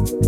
Rolling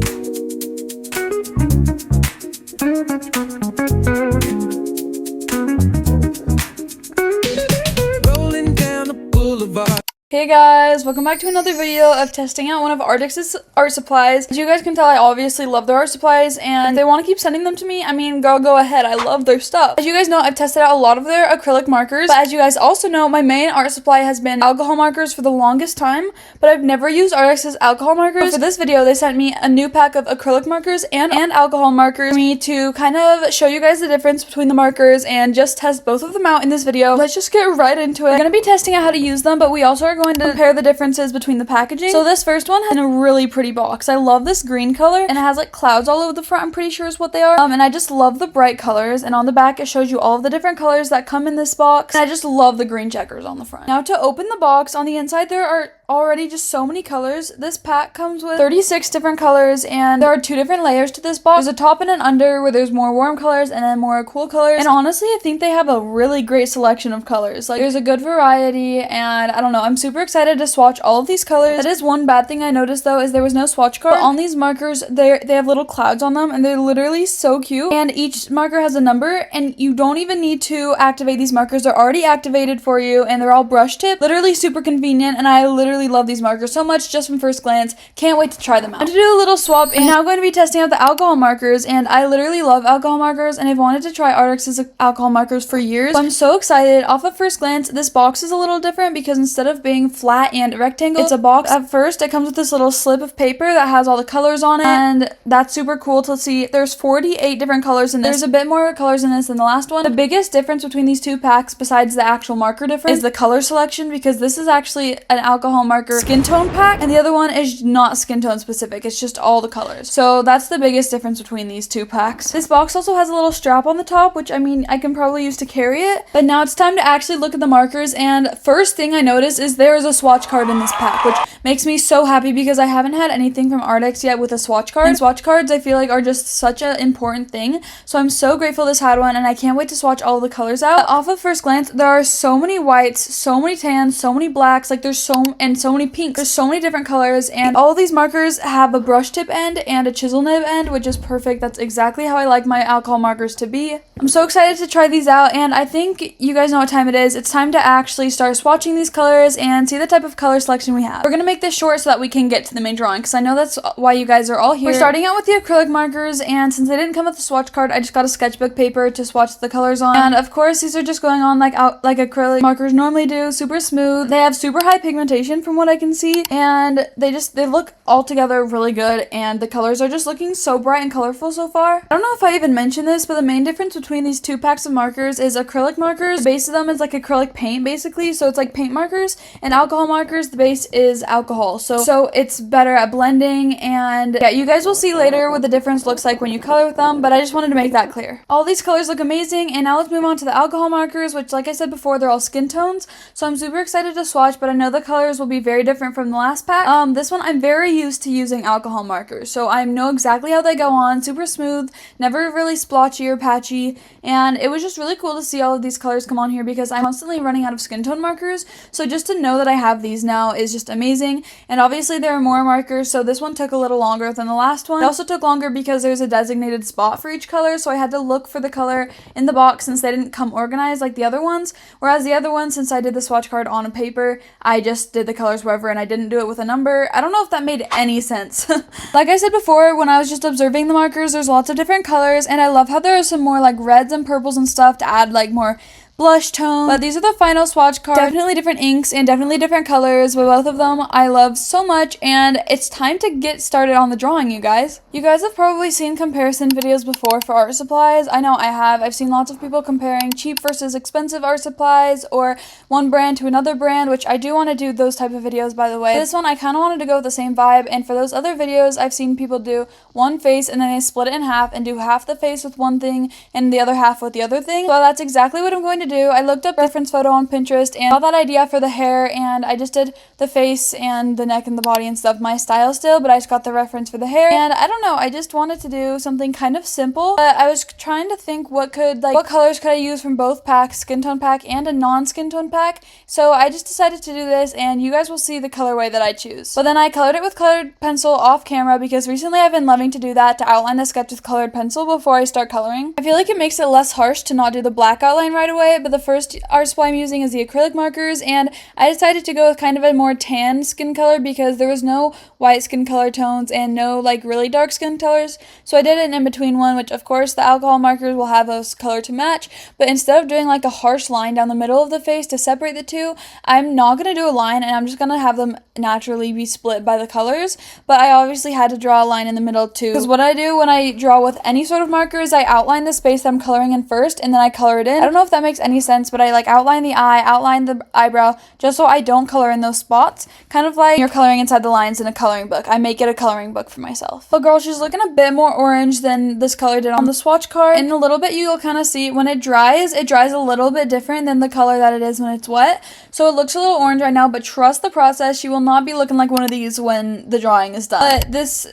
down the boulevard. Hey guys, welcome back to another video of testing out one of Arrtx's art supplies. As you guys can tell, I obviously love their art supplies, and if they want to keep sending them to me, I mean, girl, go ahead. I love their stuff. As you guys know, I've tested out a lot of their acrylic markers, but as you guys also know, my main art supply has been alcohol markers for the longest time, but I've never used Arrtx's alcohol markers. But for this video, they sent me a new pack of acrylic markers and alcohol markers for me to kind of show you guys the difference between the markers and just test both of them out in this video. Let's just get right into it. We're going to be testing out how to use them, but we also are going to compare the differences between the packaging. So this first one has a really pretty box. I love this green color, and it has like clouds all over the front, I'm pretty sure is what they are. And I just love the bright colors, and on the back it shows you all of the different colors that come in this box, and I just love the green checkers on the front. Now to open the box, on the inside there are already just so many colors. This pack comes with 36 different colors, and there are 2 different layers to this box. There's a top and an under where there's more warm colors and then more cool colors, and honestly I think they have a really great selection of colors. Like, there's a good variety, and I don't know, I'm super excited to swatch all of these colors. That is one bad thing I noticed though, is there was no swatch card. But on these markers, they have little clouds on them, and they're literally so cute, and each marker has a number, and you don't even need to activate these markers. They're already activated for you, and they're all brush tip. Literally super convenient, and I literally love these markers so much just from first glance. Can't wait to try them out. I'm going to do a little swap, and now I'm going to be testing out the alcohol markers, and I literally love alcohol markers, and I've wanted to try Arrtx's alcohol markers for years. So I'm so excited. Off of first glance, this box is a little different because instead of being flat and rectangle, it's a box. At first, it comes with this little slip of paper that has all the colors on it, and that's super cool to see. There's 48 different colors in this. There's a bit more colors in this than the last one. The biggest difference between these 2 packs, besides the actual marker difference, is the color selection, because this is actually an alcohol marker skin tone pack, and the other one is not skin tone specific. It's just all the colors. So that's the biggest difference between these 2 packs. This box also has a little strap on the top, which I mean, I can probably use to carry it. But now it's time to actually look at the markers, and first thing I noticed is there is a swatch card in this pack, which makes me so happy because I haven't had anything from Arrtx yet with a swatch card. And swatch cards I feel like are just such an important thing, so I'm so grateful this had one, and I can't wait to swatch all the colors out. Off of first glance, there are so many whites, so many tans, so many blacks, like there's so many pinks. There's so many different colors, and all of these markers have a brush tip end and a chisel nib end, which is perfect. That's exactly how I like my alcohol markers to be. I'm so excited to try these out, and I think you guys know what time it is. It's time to actually start swatching these colors and see the type of color selection we have. We're gonna make this short so that we can get to the main drawing, because I know that's why you guys are all here. We're starting out with the acrylic markers, and since they didn't come with the swatch card, I just got a sketchbook paper to swatch the colors on. And of course, these are just going on like acrylic markers normally do, super smooth. They have super high pigmentation from what I can see, and they look altogether really good, and the colors are just looking so bright and colorful so far. I don't know if I even mentioned this, but the main difference between these 2 packs of markers is acrylic markers. The base of them is like acrylic paint basically, so it's like paint markers, and alcohol markers, the base is alcohol, so it's better at blending. And yeah, you guys will see later what the difference looks like when you color with them, but I just wanted to make that clear. All these colors look amazing, and now let's move on to the alcohol markers, which like I said before, they're all skin tones, so I'm super excited to swatch, but I know the colors will be very different from the last pack. This one I'm very used to using alcohol markers, so I know exactly how they go on. Super smooth, never really splotchy or patchy, and it was just really cool to see all of these colors come on here because I'm constantly running out of skin tone markers, so just to know that I have these now is just amazing. And obviously there are more markers, so this one took a little longer than the last one. It also took longer because there's a designated spot for each color, so I had to look for the color in the box since they didn't come organized like the other ones, whereas the other ones, since I did the swatch card on a paper, I just did the colors wherever and I didn't do it with a number. I don't know if that made any sense. Like I said before, when I was just observing the markers, there's lots of different colors, and I love how there are some more like reds and purples and stuff to add like more blush tone. But these are the final swatch cards. Definitely different inks and definitely different colors, but both of them I love so much, and it's time to get started on the drawing, you guys. You guys have probably seen comparison videos before for art supplies. I know I have. I've seen lots of people comparing cheap versus expensive art supplies, or one brand to another brand, which I do want to do those type of videos, by the way. This one I kind of wanted to go with the same vibe, and for those other videos I've seen people do one face and then they split it in half and do half the face with one thing and the other half with the other thing. So that's exactly what I'm going to to do, I looked up reference photo on Pinterest and saw that idea for the hair, and I just did the face and the neck and the body and stuff my style still, but I just got the reference for the hair. And I don't know, I just wanted to do something kind of simple, but I was trying to think what colors could I use from both packs, skin tone pack and a non-skin tone pack. So I just decided to do this, and you guys will see the colorway that I choose. But then I colored it with colored pencil off camera because recently I've been loving to do that, to outline the sketch with colored pencil before I start coloring. I feel like it makes it less harsh to not do the black outline right away, but the first art supply I'm using is the acrylic markers, and I decided to go with kind of a more tan skin color because there was no white skin color tones and no like really dark skin colors, so I did an in-between one, which of course the alcohol markers will have those color to match, but instead of doing like a harsh line down the middle of the face to separate the two, I'm not going to do a line and I'm just going to have them naturally be split by the colors. But I obviously had to draw a line in the middle too, because what I do when I draw with any sort of marker is I outline the space that I'm coloring in first and then I color it in. I don't know if that makes any sense, but I like outline the eye, outline the eyebrow, just so I don't color in those spots, kind of like you're coloring inside the lines in a coloring book. I make it a coloring book for myself. But girl, she's looking a bit more orange than this color did on the swatch card. In a little bit you'll kind of see when it dries a little bit different than the color that it is when it's wet. So it looks a little orange right now, but trust the process. She will not be looking like one of these when the drawing is done. But this,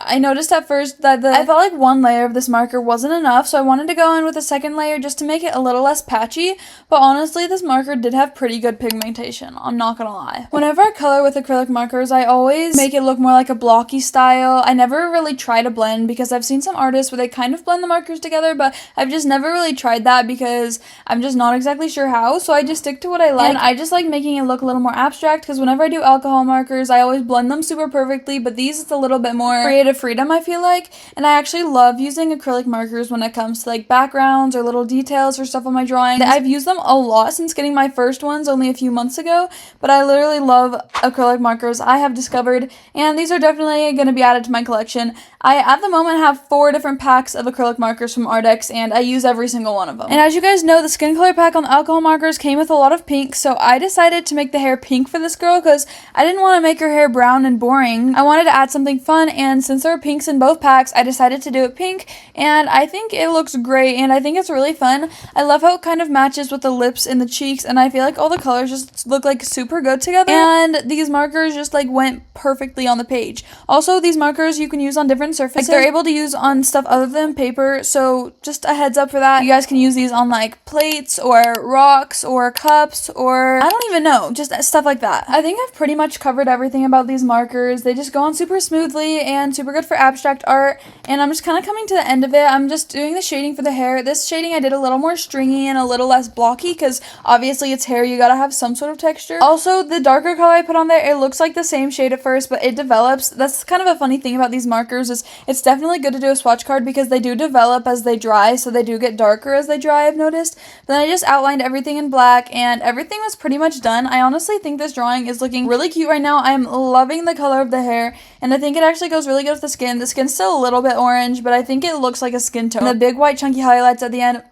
I noticed at first that I felt like one layer of this marker wasn't enough, so I wanted to go in with a second layer just to make it a little less patchy, but honestly this marker did have pretty good pigmentation, I'm not gonna lie. Whenever I color with acrylic markers, I always make it look more like a blocky style. I never really try to blend because I've seen some artists where they kind of blend the markers together, but I've just never really tried that because I'm just not exactly sure how, so I just stick to what I like. And I just like making it look a little more abstract because whenever I do alcohol markers, I always blend them super perfectly, but these it's a little bit more creative freedom, I feel like. And I actually love using acrylic markers when it comes to like backgrounds or little details or stuff on my drawings. I've used them a lot since getting my first ones only a few months ago, but I literally love acrylic markers, I have discovered, and these are definitely going to be added to my collection. I at the moment have 4 different packs of acrylic markers from Arrtx, and I use every single one of them. And as you guys know, the skin color pack on the alcohol markers came with a lot of pink, so I decided to make the hair pink for this girl because I didn't want to make her hair brown and boring. I wanted to add something fun, and since there are pinks in both packs, I decided to do it pink, and I think it looks great, and I think it's really fun. I love how it kind of matches with the lips and the cheeks, and I feel like all the colors just look like super good together, and these markers just like went perfectly on the page. Also, these markers you can use on different surfaces. Like, they're able to use on stuff other than paper, so just a heads up for that. You guys can use these on like plates or rocks or cups or I don't even know, just stuff like that. I think I've pretty much covered everything about these markers. They just go on super smoothly and super good for abstract art, and I'm just kind of coming to the end of it. I'm just doing the shading for the hair. This shading I did a little more stringy and a little less blocky because obviously it's hair, you gotta have some sort of texture. Also, the darker color I put on there, it looks like the same shade at first, but it develops. That's kind of a funny thing about these markers, is it's definitely good to do a swatch card because they do develop as they dry, so they do get darker as they dry, I've noticed. Then I just outlined everything in black and everything was pretty much done. I honestly think this drawing is looking really cute right now. I'm loving the color of the hair, and I think it actually goes really good with the skin. The skin's still a little bit orange, but I think it looks like a skin tone. And the big white chunky highlights at the end,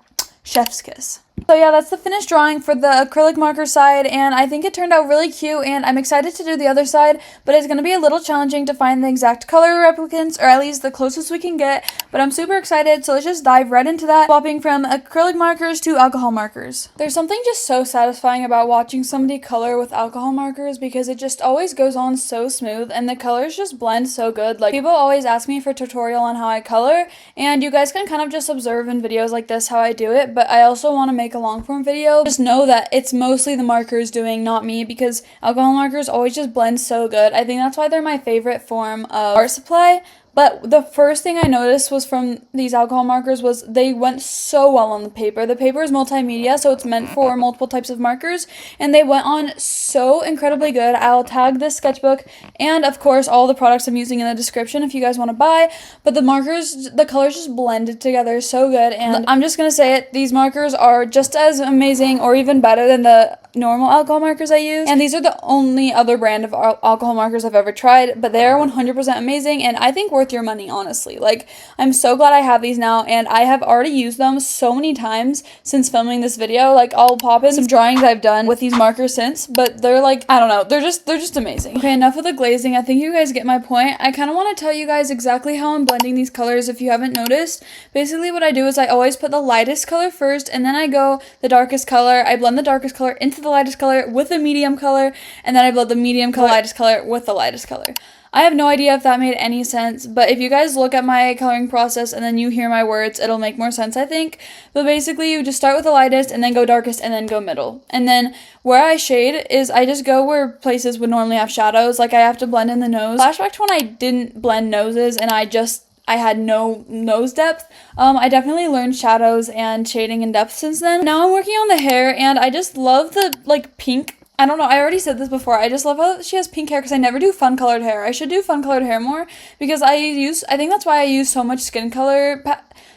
chef's kiss. So yeah, that's the finished drawing for the acrylic marker side, and I think it turned out really cute, and I'm excited to do the other side, but it's going to be a little challenging to find the exact color replicants, or at least the closest we can get, but I'm super excited, so let's just dive right into that, swapping from acrylic markers to alcohol markers. There's something just so satisfying about watching somebody color with alcohol markers because it just always goes on so smooth, and the colors just blend so good. Like, people always ask me for a tutorial on how I color, and you guys can kind of just observe in videos like this how I do it, but I also want to make a long form video. Just know that it's mostly the markers doing, not me, because alcohol markers always just blend so good. I think that's why they're my favorite form of art supply. But the first thing I noticed was from these alcohol markers was they went so well on the paper. The paper is multimedia, so it's meant for multiple types of markers, and they went on so incredibly good. I'll tag this sketchbook and, of course, all the products I'm using in the description if you guys want to buy. But the markers, the colors just blended together so good, and I'm just going to say it, these markers are just as amazing or even better than the normal alcohol markers I use, and these are the only other brand of alcohol markers I've ever tried, but they are 100% amazing, and I think worth your money, honestly. Like, I'm so glad I have these now, and I have already used them so many times since filming this video. Like, I'll pop in some drawings I've done with these markers since, but they're like, I don't know, they're just amazing. Okay, enough of the glazing. I think you guys get my point. I kind of want to tell you guys exactly how I'm blending these colors if you haven't noticed. Basically, what I do is I always put the lightest color first, and then I go the darkest color. I blend the darkest color into the lightest color with the medium color, and then I blend the medium color, lightest color with the lightest color. I have no idea if that made any sense, but if you guys look at my coloring process and then you hear my words, it'll make more sense, I think. But basically, you just start with the lightest and then go darkest and then go middle. And then where I shade is I just go where places would normally have shadows, like I have to blend in the nose. Flashback to when I didn't blend noses and I had no nose depth. I definitely learned shadows and shading and depth since then. Now I'm working on the hair, and I just love the, like, pink. I don't know, I already said this before, I just love how she has pink hair because I never do fun colored hair. I should do fun colored hair more because I think that's why I use so much skin color.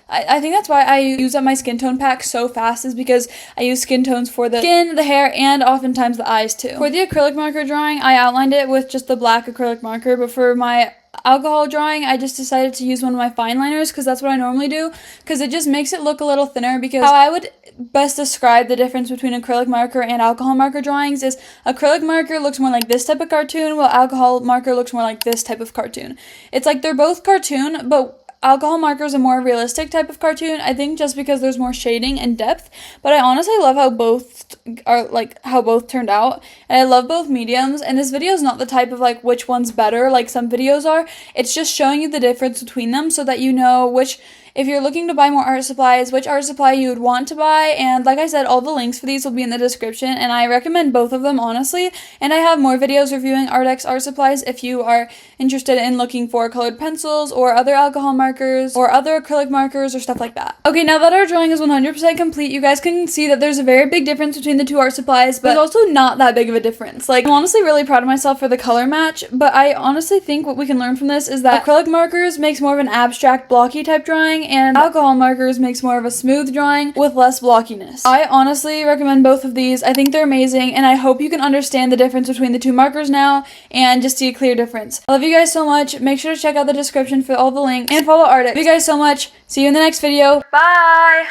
I think that's why I use up my skin tone pack so fast, is because I use skin tones for the skin, the hair, and oftentimes the eyes too. For the acrylic marker drawing, I outlined it with just the black acrylic marker, but for my alcohol drawing, I just decided to use one of my fine liners because that's what I normally do, because it just makes it look a little thinner. Because how I would best describe the difference between acrylic marker and alcohol marker drawings is acrylic marker looks more like this type of cartoon, while alcohol marker looks more like this type of cartoon. It's like they're both cartoon, but alcohol marker is a more realistic type of cartoon, I think, just because there's more shading and depth. But I honestly love how both turned out, and I love both mediums. And this video is not the type of like which one's better like some videos are. It's just showing you the difference between them so that you know which, if you're looking to buy more art supplies, which art supply you would want to buy. And like I said, all the links for these will be in the description, and I recommend both of them, honestly. And I have more videos reviewing Arrtx art supplies if you are interested in looking for colored pencils or other alcohol markers or other acrylic markers or stuff like that. Okay, now that our drawing is 100% complete, you guys can see that there's a very big difference between the two art supplies, but there's also not that big of a difference. Like, I'm honestly really proud of myself for the color match, but I honestly think what we can learn from this is that acrylic markers makes more of an abstract, blocky type drawing, and alcohol markers makes more of a smooth drawing with less blockiness. I honestly recommend both of these. I think they're amazing, and I hope you can understand the difference between the two markers now and just see a clear difference. I love you guys so much. Make sure to check out the description for all the links and follow Arrtx. Love you guys so much. See you in the next video. Bye!